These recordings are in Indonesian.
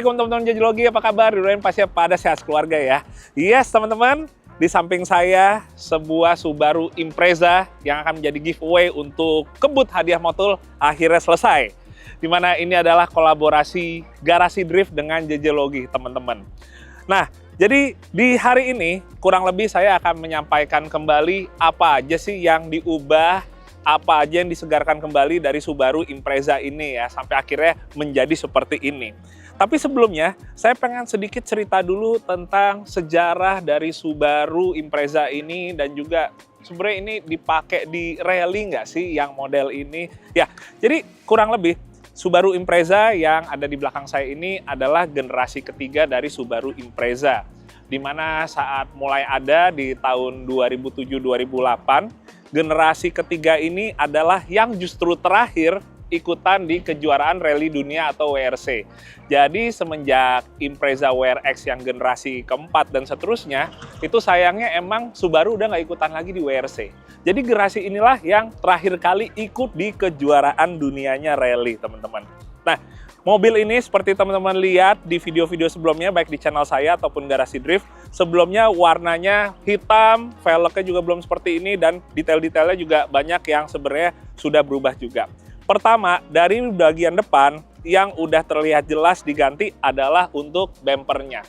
Assalamualaikum teman-teman Jajologi, apa kabar? Doain pasti pada sehat keluarga ya. Yes teman-teman, di samping saya sebuah Subaru Impreza yang akan menjadi giveaway untuk kebut hadiah motul akhirnya selesai. Dimana ini adalah kolaborasi Garasi Drift dengan Jajologi teman-teman. Nah, jadi di hari ini kurang lebih saya akan menyampaikan kembali apa aja sih yang diubah, apa aja yang disegarkan kembali dari Subaru Impreza ini ya, sampai akhirnya menjadi seperti ini. Tapi sebelumnya, saya pengen sedikit cerita dulu tentang sejarah dari Subaru Impreza ini dan juga sebenarnya ini dipakai di rally nggak sih yang model ini? Ya, jadi kurang lebih Subaru Impreza yang ada di belakang saya ini adalah generasi ketiga dari Subaru Impreza. Di mana saat mulai ada di tahun 2007-2008, generasi ketiga ini adalah yang justru terakhir ikutan di kejuaraan rally dunia atau WRC. Jadi semenjak Impreza WRX yang generasi keempat dan seterusnya, itu sayangnya emang Subaru udah nggak ikutan lagi di WRC. Jadi generasi inilah yang terakhir kali ikut di kejuaraan dunianya rally, teman-teman. Nah, mobil ini seperti teman-teman lihat di video-video sebelumnya, baik di channel saya ataupun Garasi Drift, sebelumnya warnanya hitam, velgnya juga belum seperti ini, dan detail-detailnya juga banyak yang sebenarnya sudah berubah juga. Pertama, dari bagian depan yang udah terlihat jelas diganti adalah untuk bempernya.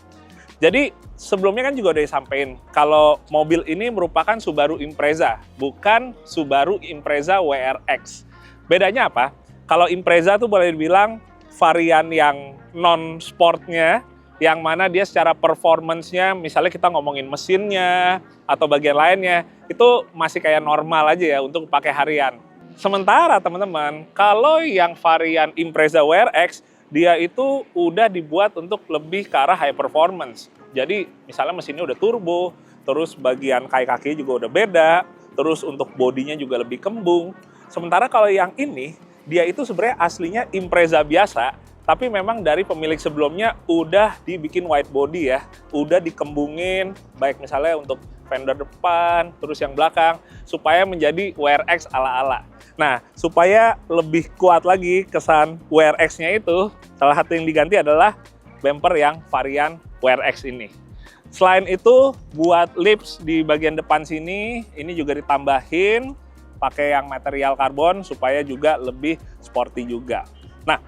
Jadi sebelumnya kan juga udah disampaikan kalau mobil ini merupakan Subaru Impreza, bukan Subaru Impreza WRX. Bedanya apa? Kalau Impreza tuh boleh dibilang varian yang non-sportnya, yang mana dia secara performance-nya, misalnya kita ngomongin mesinnya atau bagian lainnya, itu masih kayak normal aja ya untuk pakai harian. Sementara teman-teman, kalau yang varian Impreza WRX, dia itu udah dibuat untuk lebih ke arah high performance. Jadi misalnya mesinnya udah turbo, terus bagian kaki juga udah beda, terus untuk bodinya juga lebih kembung. Sementara kalau yang ini, dia itu sebenarnya aslinya Impreza biasa, tapi memang dari pemilik sebelumnya udah dibikin wide body ya, udah dikembungin, baik misalnya untuk fender depan, terus yang belakang, supaya menjadi WRX ala-ala. Nah, supaya lebih kuat lagi kesan WRX-nya itu, salah satu yang diganti adalah bumper yang varian WRX ini. Selain itu, buat lips di bagian depan sini, ini juga ditambahin pakai yang material karbon supaya juga lebih sporty juga. Nah,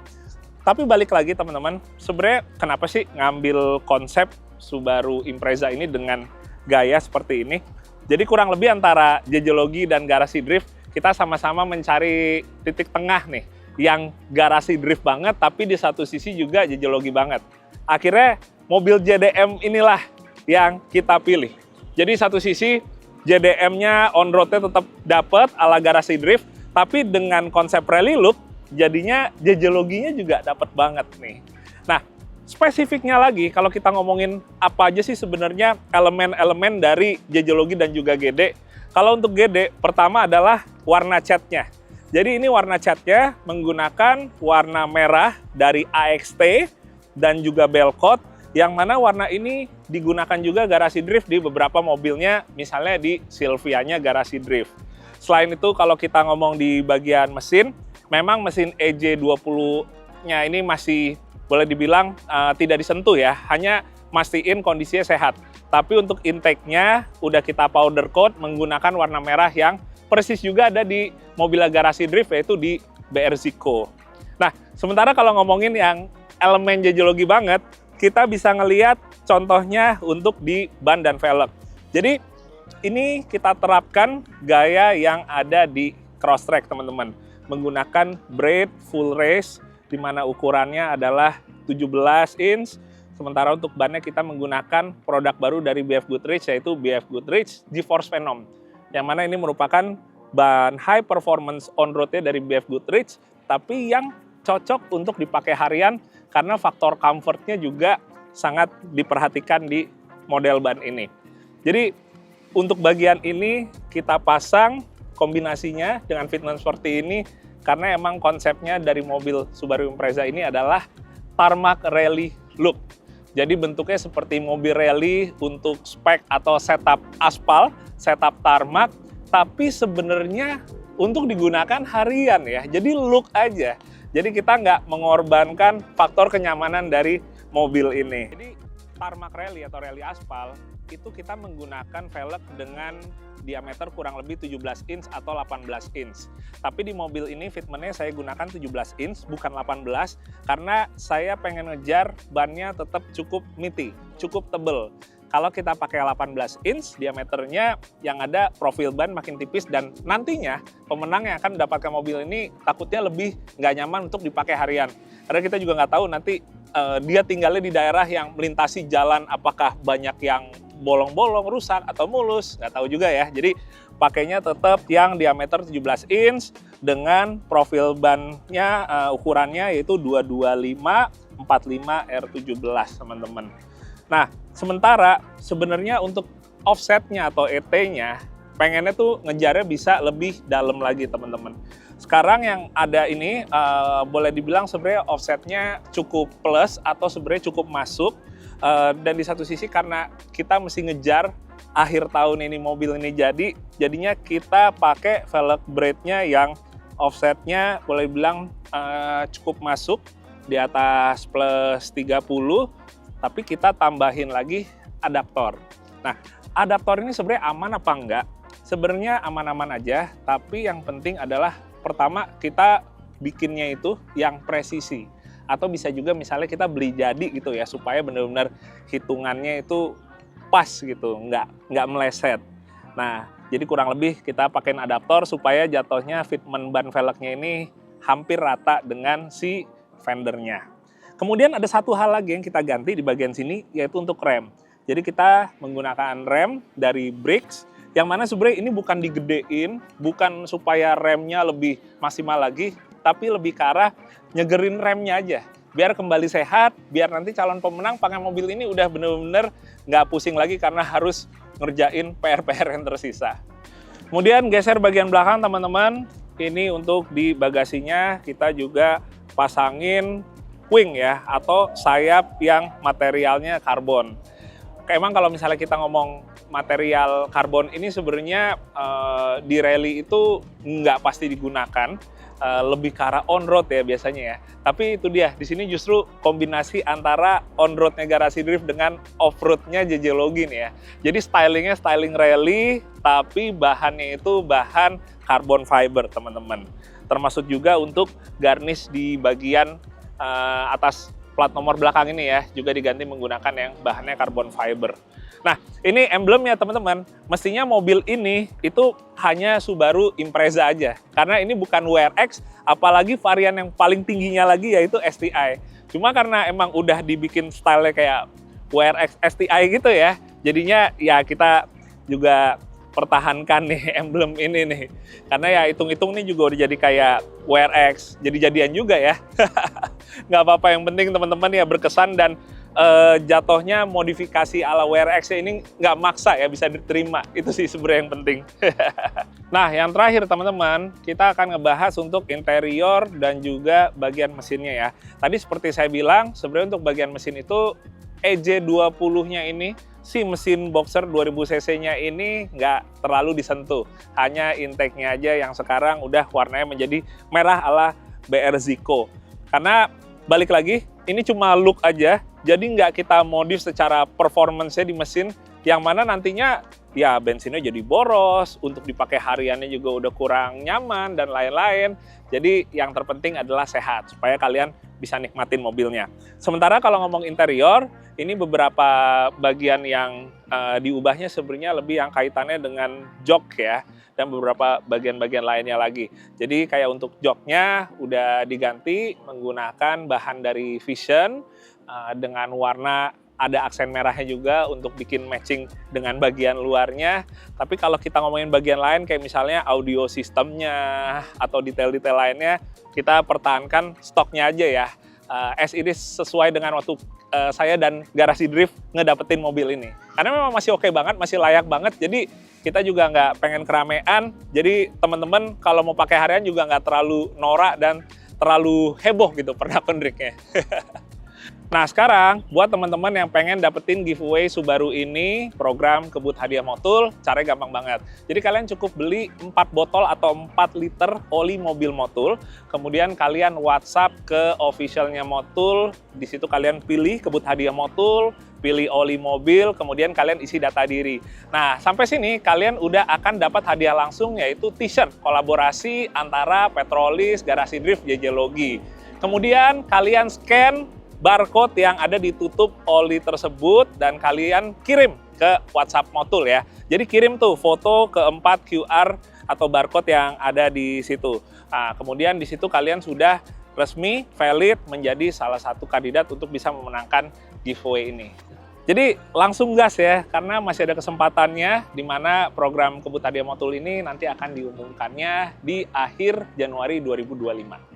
tapi balik lagi teman-teman, sebenarnya kenapa sih ngambil konsep Subaru Impreza ini dengan gaya seperti ini? Jadi kurang lebih antara Jajologi dan Garasi Drift, kita sama-sama mencari titik tengah nih, yang Garasi Drift banget, tapi di satu sisi juga Jajologi banget. Akhirnya mobil JDM inilah yang kita pilih. Jadi satu sisi JDM-nya on-road-nya tetap dapat ala Garasi Drift, tapi dengan konsep rally look, jadinya Jajologinya juga dapat banget nih. Nah, spesifiknya lagi, kalau kita ngomongin apa aja sih sebenarnya elemen-elemen dari Jajologi dan juga GD. Kalau untuk GD, pertama adalah warna catnya. Jadi ini warna catnya menggunakan warna merah dari AXT dan juga Belcott, yang mana warna ini digunakan juga Garasi Drift di beberapa mobilnya, misalnya di Silvianya Garasi Drift. Selain itu, kalau kita ngomong di bagian mesin, memang mesin EJ20-nya ini masih boleh dibilang tidak disentuh ya, hanya mastiin kondisinya sehat. Tapi untuk intake-nya udah kita powder coat menggunakan warna merah yang persis juga ada di mobil Garasi Drift, yaitu di BR Zico. Nah, sementara kalau ngomongin yang elemen Jajologi banget, kita bisa ngelihat contohnya untuk di ban dan velg. Jadi ini kita terapkan gaya yang ada di Crosstrek teman-teman, menggunakan braid full race, di mana ukurannya adalah 17 inch. Sementara untuk bannya kita menggunakan produk baru dari BF Goodrich, yaitu BF Goodrich GeForce Phenom, yang mana ini merupakan ban high performance on-road-nya dari BF Goodrich, tapi yang cocok untuk dipakai harian karena faktor comfort-nya juga sangat diperhatikan di model ban ini. Jadi untuk bagian ini kita pasang kombinasinya dengan fitment seperti ini karena emang konsepnya dari mobil Subaru Impreza ini adalah tarmac rally look. Jadi bentuknya seperti mobil rally untuk spek atau setup aspal, setup tarmac, tapi sebenarnya untuk digunakan harian ya. Jadi look aja. Jadi kita nggak mengorbankan faktor kenyamanan dari mobil ini. Jadi tarmac rally atau rally aspal itu kita menggunakan velg dengan diameter kurang lebih 17 inch atau 18 inch. Tapi di mobil ini fitmentnya saya gunakan 17 inch bukan 18 karena saya pengen ngejar bannya tetap cukup meaty, cukup tebel. Kalau kita pakai 18 inch diameternya yang ada profil ban makin tipis dan nantinya pemenang yang akan mendapatkan mobil ini takutnya lebih nggak nyaman untuk dipakai harian. Karena kita juga nggak tahu nanti dia tinggalnya di daerah yang melintasi jalan apakah banyak yang bolong-bolong, rusak atau mulus, nggak tahu juga ya. Jadi pakainya tetap yang diameter 17 inch dengan profil bannya ukurannya yaitu 225/45 R17 teman-teman. Nah, sementara sebenarnya untuk offsetnya atau ET-nya pengennya tuh ngejarnya bisa lebih dalam lagi teman-teman. Sekarang yang ada ini boleh dibilang sebenarnya offsetnya cukup plus atau sebenarnya cukup masuk. Dan di satu sisi karena kita mesti ngejar akhir tahun ini mobil ini jadinya kita pakai velg braid-nya yang offsetnya boleh bilang cukup masuk di atas plus 30, tapi kita tambahin lagi adaptor. Nah, adaptor ini sebenarnya aman apa enggak? Sebenarnya aman-aman aja, tapi yang penting adalah pertama kita bikinnya itu yang presisi. Atau bisa juga misalnya kita beli jadi gitu ya, supaya benar-benar hitungannya itu pas gitu, nggak meleset. Nah, jadi kurang lebih kita pakein adaptor supaya jatuhnya fitment ban velgnya ini hampir rata dengan si fendernya. Kemudian ada satu hal lagi yang kita ganti di bagian sini, yaitu untuk rem. Jadi kita menggunakan rem dari Briggs, yang mana sebenarnya ini bukan digedein, bukan supaya remnya lebih maksimal lagi, tapi lebih ke arah nyegerin remnya aja. Biar kembali sehat, biar nanti calon pemenang pakai mobil ini udah bener-bener nggak pusing lagi karena harus ngerjain PR-PR yang tersisa. Kemudian geser bagian belakang teman-teman, ini untuk di bagasinya kita juga pasangin wing ya, atau sayap yang materialnya karbon. Emang kalau misalnya kita ngomong material karbon ini sebenarnya di rally itu nggak pasti digunakan, lebih ke arah on-road ya biasanya ya. Tapi itu dia, di sini justru kombinasi antara on-roadnya Garasi Drift dengan off-roadnya JJ Logi nih ya. Jadi stylingnya styling rally, tapi bahannya itu bahan carbon fiber teman-teman. Termasuk juga untuk garnish di bagian atas plat nomor belakang ini ya, juga diganti menggunakan yang bahannya carbon fiber. Nah, ini emblemnya teman-teman. Mestinya mobil ini itu hanya Subaru Impreza aja. Karena ini bukan WRX, apalagi varian yang paling tingginya lagi yaitu STI. Cuma karena emang udah dibikin style kayak WRX STI gitu ya, jadinya ya kita juga pertahankan nih emblem ini nih. Karena ya hitung-hitung nih juga udah jadi kayak WRX, jadi jadian juga ya. Nggak apa-apa, yang penting teman-teman ya berkesan dan jatuhnya modifikasi ala WRX ini nggak maksa ya, bisa diterima. Itu sih sebenarnya yang penting. Nah, yang terakhir teman-teman, kita akan ngebahas untuk interior dan juga bagian mesinnya ya. Tadi seperti saya bilang, sebenarnya untuk bagian mesin itu EJ20-nya ini, si mesin boxer 2000 cc-nya ini nggak terlalu disentuh. Hanya intake-nya aja yang sekarang udah warnanya menjadi merah ala BR Zico. Karena balik lagi, ini cuma look aja, jadi nggak kita modif secara performance-nya di mesin, yang mana nantinya ya bensinnya jadi boros, untuk dipakai hariannya juga udah kurang nyaman, dan lain-lain. Jadi yang terpenting adalah sehat, supaya kalian bisa nikmatin mobilnya. Sementara kalau ngomong interior, ini beberapa bagian yang diubahnya sebenarnya lebih yang kaitannya dengan jok ya, dan beberapa bagian-bagian lainnya lagi. Jadi kayak untuk joknya udah diganti menggunakan bahan dari Vision dengan warna ada aksen merahnya juga untuk bikin matching dengan bagian luarnya. Tapi kalau kita ngomongin bagian lain kayak misalnya audio sistemnya atau detail-detail lainnya, kita pertahankan stoknya aja ya. As it is sesuai dengan waktu saya dan Garasi Drift ngedapetin mobil ini. Karena memang masih oke banget, masih layak banget. Jadi kita juga nggak pengen keramaian. Jadi teman-teman kalau mau pakai harian juga nggak terlalu norak dan terlalu heboh gitu pernak-perniknya. Nah, sekarang buat teman-teman yang pengen dapetin giveaway Subaru ini, program kebut hadiah Motul, caranya gampang banget. Jadi kalian cukup beli 4 botol atau 4 liter oli mobil Motul, kemudian kalian WhatsApp ke officialnya Motul, di situ kalian pilih kebut hadiah Motul, pilih oli mobil, kemudian kalian isi data diri. Nah, sampai sini kalian udah akan dapat hadiah langsung, yaitu t-shirt kolaborasi antara Petrolis, Garasi Drift, JJ Logi. Kemudian kalian scan barcode yang ada di tutup oli tersebut dan kalian kirim ke WhatsApp Motul ya. Jadi kirim tuh foto keempat QR atau barcode yang ada di situ. Nah, kemudian di situ kalian sudah resmi valid menjadi salah satu kandidat untuk bisa memenangkan giveaway ini. Jadi langsung gas ya, karena masih ada kesempatannya di mana program kebut hadiah Motul ini nanti akan diumumkannya di akhir Januari 2025.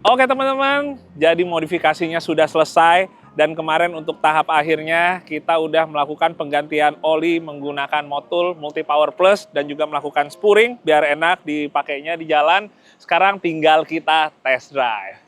Oke teman-teman, jadi modifikasinya sudah selesai dan kemarin untuk tahap akhirnya kita udah melakukan penggantian oli menggunakan Motul Multi Power Plus dan juga melakukan spuring biar enak dipakainya di jalan. Sekarang tinggal kita test drive.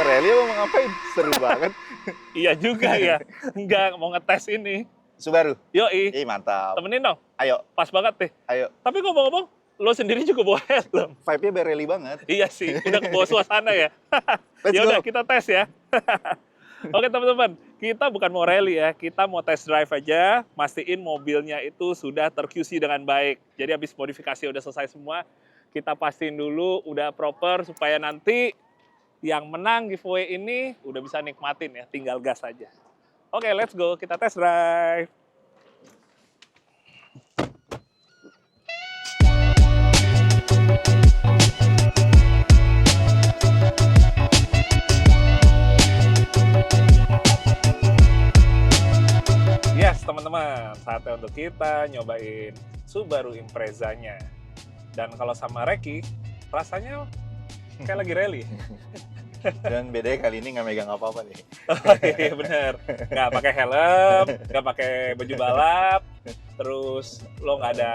Rally apa mau ngapain? Seru banget. Iya juga ya, enggak mau ngetes ini. Subaru? Yoi, Ih, mantap. temenin dong, Ayo, pas banget deh. ayo. Tapi ngomong-ngomong, lo sendiri juga bawa helm. Vibe-nya berally banget. Iya sih, udah kebawa suasana ya. Let's Ya udah go. kita tes ya. Oke teman-teman, kita bukan mau rally ya, kita mau test drive aja, mastiin mobilnya itu sudah ter-QC dengan baik. Jadi habis modifikasi udah selesai semua, kita pastiin dulu udah proper supaya nanti yang menang giveaway ini udah bisa nikmatin ya, tinggal gas aja. Oke, let's go, kita test drive. Yes, teman-teman, saatnya untuk kita nyobain Subaru Impreza-nya. Dan kalau sama Reki, rasanya kayak lagi rally. Dan bedanya kali ini nggak megang apa-apa nih. Oh, iya bener, nggak pakai helm, nggak pakai baju balap, terus lo nggak ada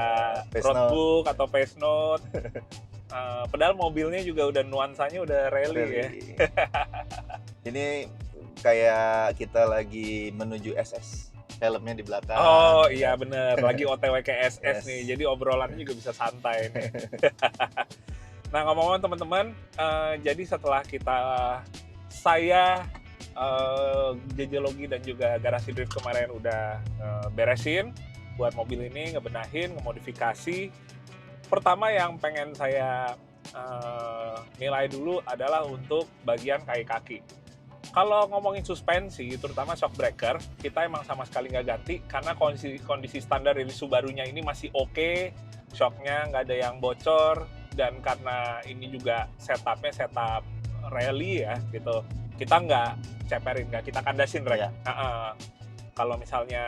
Face roadbook atau face note. Padahal mobilnya juga udah nuansanya udah rally ya. Ini kayak kita lagi menuju SS. Helmnya di belakang. Oh iya bener, lagi OTW ke SS Yes. nih, jadi obrolannya juga bisa santai nih. Nah ngomong-ngomong teman-teman, jadi setelah saya JJ Logi dan juga Garasi Drift kemarin udah beresin buat mobil ini, ngebenahin, ngemodifikasi. Pertama yang pengen saya nilai dulu adalah untuk bagian kaki-kaki. Kalau ngomongin suspensi, terutama shock breaker, kita emang sama sekali nggak ganti karena kondisi standar dari Subarunya ini masih oke, shocknya nggak ada yang bocor, dan karena ini juga setupnya setup rally ya gitu, kita nggak ceperin, nggak kita kandasin Rek. Iya. Kalau misalnya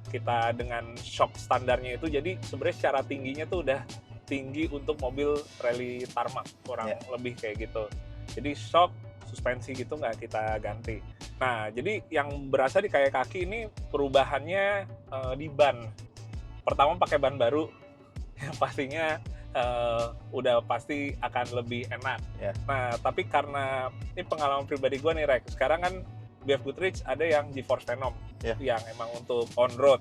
kita dengan shock standarnya itu, jadi sebenarnya secara tingginya tuh udah tinggi untuk mobil rally tarmac, kurang lebih kayak gitu. Jadi shock, suspensi gitu nggak kita ganti. Nah, jadi yang berasa di kayak kaki ini perubahannya di ban. Pertama pakai ban baru, yang pastinya udah pasti akan lebih enak. Yeah. Nah, tapi karena ini pengalaman pribadi gue nih, Rek. Sekarang kan BF Goodrich ada yang GeForce Phenom, yang emang untuk on-road.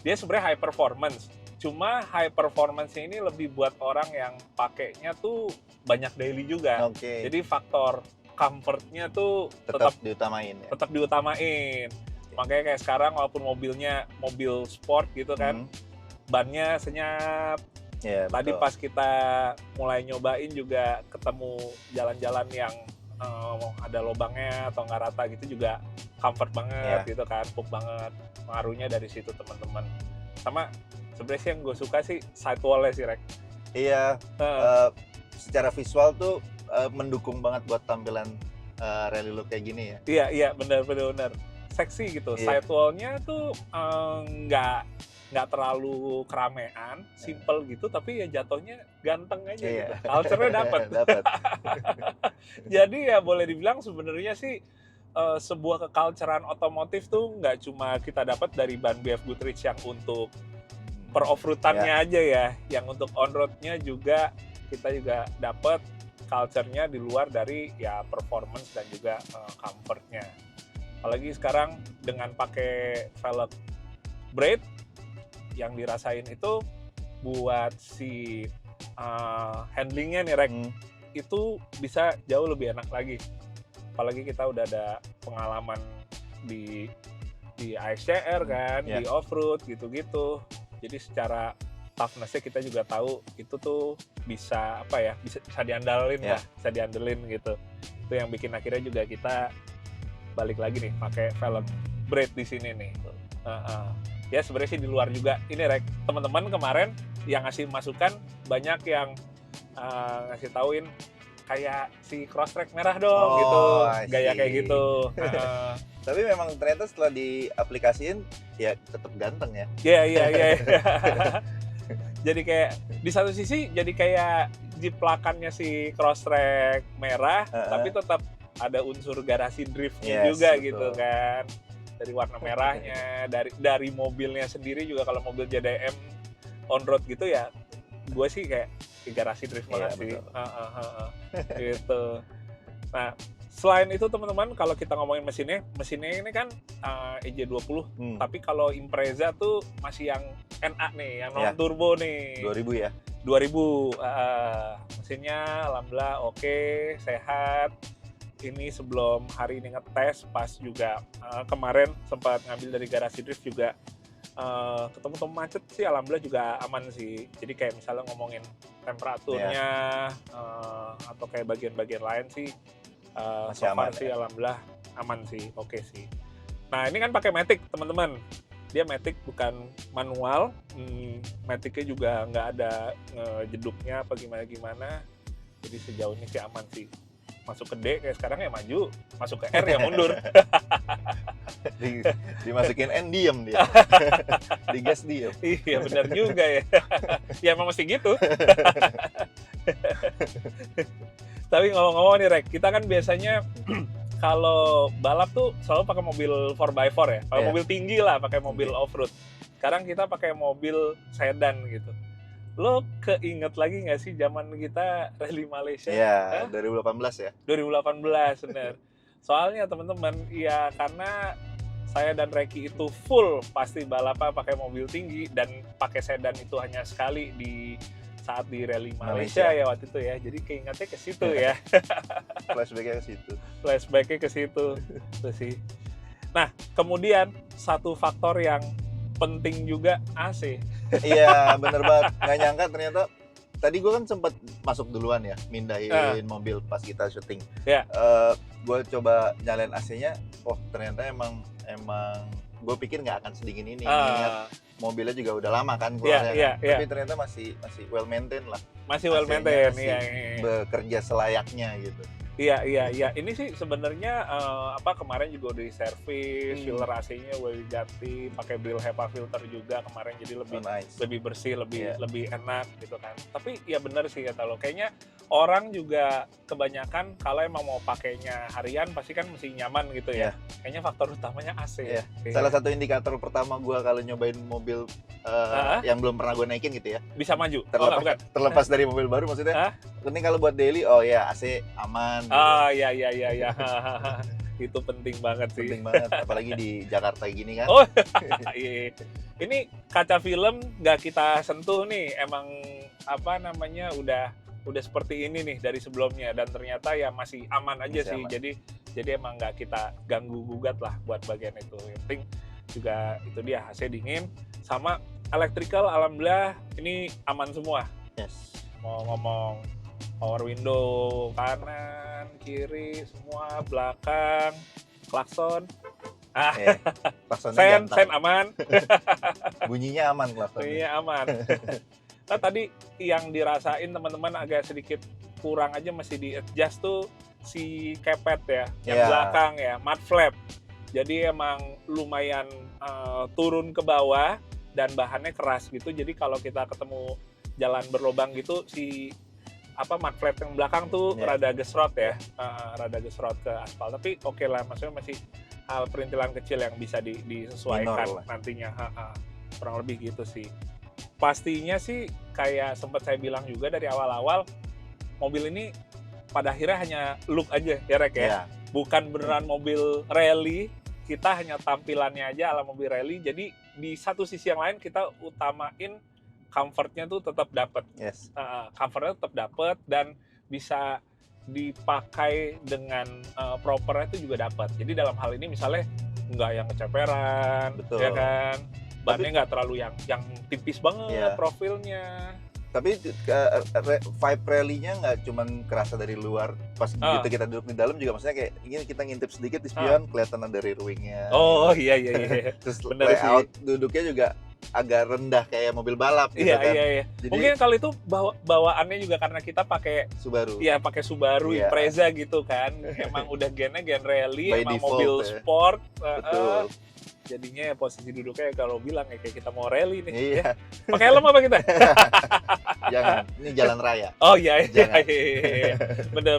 Dia sebenarnya high performance. Cuma high performance ini lebih buat orang yang pakainya tuh banyak daily juga. Oke. Jadi faktor comfort-nya tuh Tetap diutamain ya. tetap diutamain. Makanya kayak sekarang walaupun mobilnya mobil sport gitu kan, bannya senyap. Ya, Tadi betul. pas kita mulai nyobain juga ketemu jalan-jalan yang ada lobangnya atau nggak rata gitu juga comfort banget gitu kan, empuk banget. Pengaruhnya dari situ teman-teman. Sama sebenarnya sih yang gue suka sih sidewall-nya sih, Rek. Iya, secara visual tuh mendukung banget buat tampilan rally look kayak gini ya. Iya benar. Seksi gitu. Sidewall-nya tuh nggak terlalu keramaian, simple gitu, tapi ya jatuhnya ganteng aja gitu. Culture-nya dapet. Dapat. Jadi ya boleh dibilang sebenarnya sih sebuah keculturean otomotif tuh nggak cuma kita dapat dari ban BF Goodrich yang untuk per off-roadannya aja ya, yang untuk on-roadnya juga kita juga dapat culture-nya di luar dari ya performance dan juga comfort-nya. Apalagi sekarang dengan pakai velg braid yang dirasain itu buat si handlingnya nih Rek, itu bisa jauh lebih enak lagi. Apalagi kita udah ada pengalaman di ASCR kan, di off-road gitu-gitu. Jadi secara toughness-nya kita juga tahu itu tuh bisa bisa diandalin lah, bisa diandelin gitu. Itu yang bikin akhirnya juga kita balik lagi nih pakai velg braid di sini nih. Ya sebenarnya sih di luar juga. Ini Rek, teman-teman kemarin yang ngasih masukan banyak yang ngasih tauin kayak si Crosstrek merah dong gitu, gaya kayak gitu. Tapi memang ternyata setelah diaplikasiin ya tetap ganteng ya. Iya. Jadi kayak di satu sisi jadi kayak jiplakannya si Crosstrek merah, tapi tetap ada unsur garasi driftnya juga betul. Gitu kan. Dari warna merahnya, dari mobilnya sendiri juga kalau mobil JDM on road gitu ya, gue sih kayak garasi drift banget sih. Gitu. Nah, selain itu teman-teman, kalau kita ngomongin mesinnya ini kan EJ20, tapi kalau Impreza tuh masih yang NA nih, yang non turbo nih. 2000 ya? 2000. Mesinnya alhamdulillah oke, sehat. Ini sebelum hari ini ngetes, pas juga kemarin sempat ngambil dari garasi drift juga. Ketemu teman macet sih alhamdulillah juga aman sih. Jadi kayak misalnya ngomongin temperaturnya atau kayak bagian-bagian lain sih masih so aman sih alhamdulillah aman sih, oke sih. Nah ini kan pakai Matic teman-teman, dia Matic bukan manual, Maticnya juga nggak ada jeduknya apa gimana, jadi sejauh ini sih aman sih. Masuk ke D kayak sekarang ya maju, masuk ke R ya mundur. Dimasukin N diem dia. Digas diem. Iya benar juga ya. Ya emang mesti gitu. Tapi ngomong-ngomong nih Rek, kita kan biasanya kalau balap tuh selalu pakai mobil 4x4 ya, pakai mobil tinggi lah, pakai mobil off-road. Sekarang kita pakai mobil sedan gitu. Lo keinget lagi nggak sih zaman kita Rally Malaysia? Iya, 2018 ya? 2018, bener. Soalnya teman-teman, ya karena saya dan Reki itu full pasti balapnya pakai mobil tinggi dan pakai sedan itu hanya sekali di saat di Rally Malaysia ya waktu itu ya. Jadi keingetnya ke situ ya. Flashback-nya ke situ. Flashback-nya ke situ. Itu sih. Nah, kemudian satu faktor yang penting juga AC. Iya bener banget, nggak nyangka ternyata tadi gue kan sempat masuk duluan ya, mindahin mobil pas kita syuting. Gue coba nyalain AC-nya, ternyata emang gue pikir nggak akan sedingin ini. Ingat mobilnya juga udah lama kan keluarnya, tapi ternyata masih well maintain lah. Masih well maintain, bekerja selayaknya gitu. Iya. Ini sih sebenarnya kemarin juga udah diservis, filler AC-nya udah diganti, pakai Brill HEPA filter juga kemarin, jadi lebih bersih, lebih enak gitu kan. Tapi ya bener sih kata lo, kayaknya orang juga kebanyakan kalau emang mau pakainya harian pasti kan mesti nyaman gitu ya. Kayaknya faktor utamanya AC. Salah satu indikator pertama gue kalau nyobain mobil yang belum pernah gue naikin gitu ya. Bisa maju. Terlepas dari mobil baru maksudnya. Ini kalau buat daily, AC aman. Gitu. Iya. Itu penting banget sih. Penting banget, apalagi di Jakarta gini kan. Iya. Ini kaca film nggak kita sentuh nih, emang udah seperti ini nih dari sebelumnya, dan ternyata ya masih aman aja sih. Aman. Jadi emang nggak kita ganggu gugat lah buat bagian itu. Yang penting juga itu dia AC dingin sama electrical, alhamdulillah ini aman semua. Yes. Mau ngomong power window kanan, kiri, semua, belakang, klakson. Sen aman. Bunyinya aman klaksonnya. Bunyinya aman. Nah, tadi yang dirasain teman-teman agak sedikit kurang aja, masih di-adjust tuh si kepet ya, yang belakang ya, mud flap. Jadi emang lumayan turun ke bawah dan bahannya keras gitu. Jadi kalau kita ketemu jalan berlobang gitu, si mud flat yang belakang tuh rada gesrot ya, rada gesrot ke aspal. Tapi oke lah, maksudnya masih hal perintilan kecil yang bisa disesuaikan nantinya. Kurang lebih gitu sih. Pastinya sih kayak sempat saya bilang juga dari awal-awal, mobil ini pada akhirnya hanya look aja ya Rek ya. Bukan beneran mobil rally, kita hanya tampilannya aja ala mobil rally. Jadi di satu sisi yang lain kita utamain comfortnya tuh tetap dapat. Comfortnya tetap dapat dan bisa dipakai dengan propernya itu juga dapat. Jadi dalam hal ini misalnya nggak yang keceperan, ya kan? Bannya nggak terlalu yang tipis banget profilnya. Tapi vibe rally-nya nggak cuman kerasa dari luar, pas begitu kita duduk di dalam juga, maksudnya kayak ini kita ngintip sedikit di spion kelihatan ada rear wing-nya. Oh iya. Terus layout duduknya juga agak rendah kayak mobil balap gitu kan. Iya. Jadi, mungkin kalau itu bawaannya juga karena kita pakai Subaru. Iya, pakai Subaru Impreza gitu kan. Emang udah gen rally, emang default, mobil sport. Betul. Jadinya posisi duduknya kalau bilang ya kayak kita mau rally nih. Iya. Pakai helm apa kita? Jangan, ini jalan raya. Oh iya. Bener.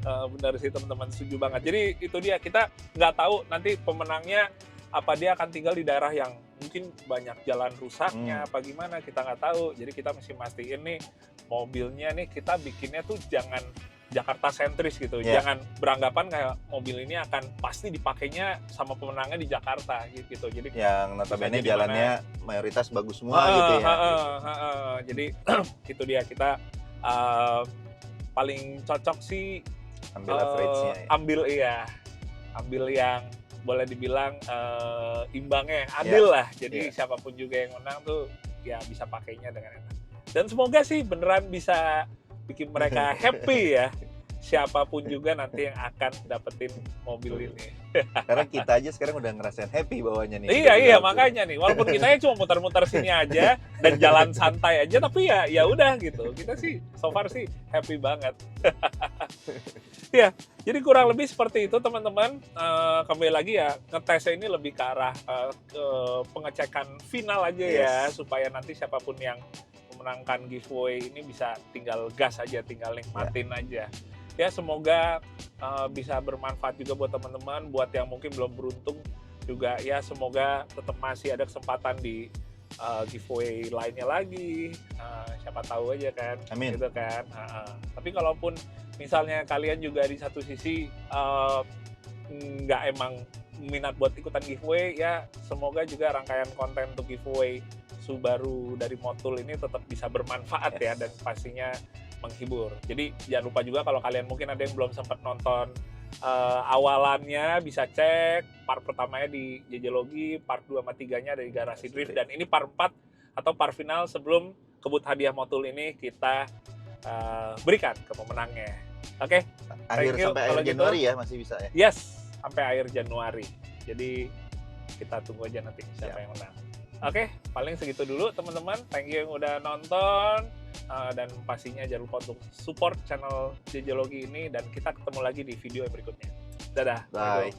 Benar sih teman-teman, setuju banget. Jadi itu dia, kita nggak tahu nanti pemenangnya apa dia akan tinggal di daerah yang mungkin banyak jalan rusaknya apa gimana, kita nggak tahu. Jadi kita mesti mastiin nih mobilnya nih kita bikinnya tuh jangan Jakarta sentris gitu, jangan beranggapan kayak mobil ini akan pasti dipakainya sama pemenangnya di Jakarta gitu. Jadi yang notabene jalannya mayoritas bagus semua gitu ya. Jadi itu dia, kita paling cocok sih ambil average-nya. Ambil yang boleh dibilang imbangnya adil lah. Jadi siapapun juga yang menang tuh ya bisa pakainya dengan enak. Dan semoga sih beneran bisa bikin mereka happy ya, siapapun juga nanti yang akan dapetin mobil ini. Karena kita aja sekarang udah ngerasain happy bawanya nih. Iya makanya nih, walaupun kita cuma muter-muter sini aja dan jalan santai aja, tapi ya udah gitu. Kita sih so far sih happy banget. Ya, jadi kurang lebih seperti itu teman-teman. Kembali lagi ya, ngetesnya ini lebih ke arah ke pengecekan final aja ya, supaya nanti siapapun yang memenangkan giveaway ini bisa tinggal gas aja, tinggal nikmatin aja. Ya semoga bisa bermanfaat juga buat teman-teman, buat yang mungkin belum beruntung juga ya, semoga tetap masih ada kesempatan di giveaway lainnya lagi. Siapa tahu aja kan. Amin. Gitu kan. Tapi kalaupun misalnya kalian juga di satu sisi nggak emang minat buat ikutan giveaway ya, semoga juga rangkaian konten untuk giveaway Subaru dari Motul ini tetap bisa bermanfaat ya, dan pastinya menghibur. Jadi jangan lupa juga kalau kalian mungkin ada yang belum sempat nonton awalannya, bisa cek part pertamanya di JJ Logi, part 2 sama 3-nya dari Garasi Drift, dan ini part 4 atau part final sebelum kebut hadiah Motul ini kita berikan ke pemenangnya. Oke? Sampai akhir Januari ya masih bisa ya? Yes, sampai akhir Januari. Jadi kita tunggu aja nanti siapa yang menang. Oke, paling segitu dulu teman-teman. Thank you yang udah nonton. Dan pastinya jangan lupa untuk support channel JJ Logi ini. Dan kita ketemu lagi di video yang berikutnya. Dadah. Bye.